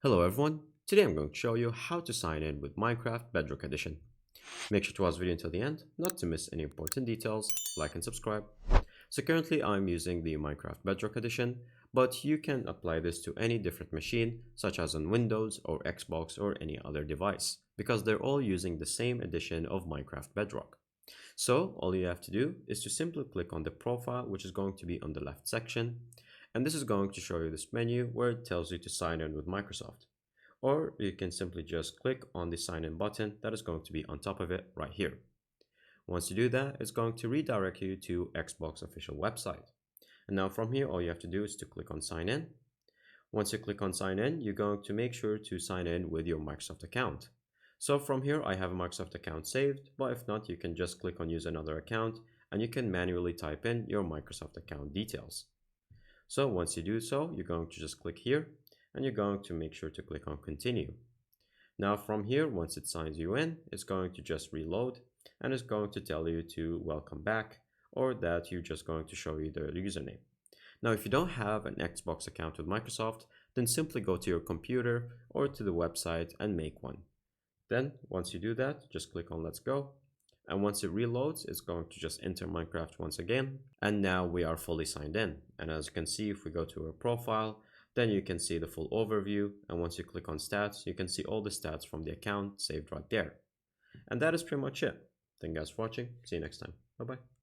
Hello everyone, today I'm going to show you how to sign in with Minecraft Bedrock Edition. Make sure to watch the video until the end, not to miss any important details, like and subscribe. So currently I'm using the Minecraft Bedrock Edition, but you can apply this to any different machine, such as on Windows or Xbox or any other device, because they're all using the same edition of Minecraft Bedrock. So all you have to do is to simply click on the profile, which is going to be on the left section, and this is going to show you this menu where it tells you to sign in with Microsoft. Or you can simply just click on the sign in button that is going to be on top of it right here. Once you do that, it's going to redirect you to Xbox official website. And now from here, all you have to do is to click on sign in. Once you click on sign in, you're going to make sure to sign in with your Microsoft account. So from here, I have a Microsoft account saved, but if not, you can just click on use another account and you can manually type in your Microsoft account details. So once you do so, you're going to just click here and you're going to make sure to click on continue. Now from here, once it signs you in, it's going to just reload and it's going to tell you to welcome back or that you're just going to show you the username. Now, if you don't have an Xbox account with Microsoft, then simply go to your computer or to the website and make one. Then once you do that, just click on let's go. And once it reloads, it's going to just enter Minecraft once again. And now we are fully signed in. And as you can see, if we go to our profile, then you can see the full overview. And once you click on stats, you can see all the stats from the account saved right there. And that is pretty much it. Thank you guys for watching. See you next time. Bye-bye.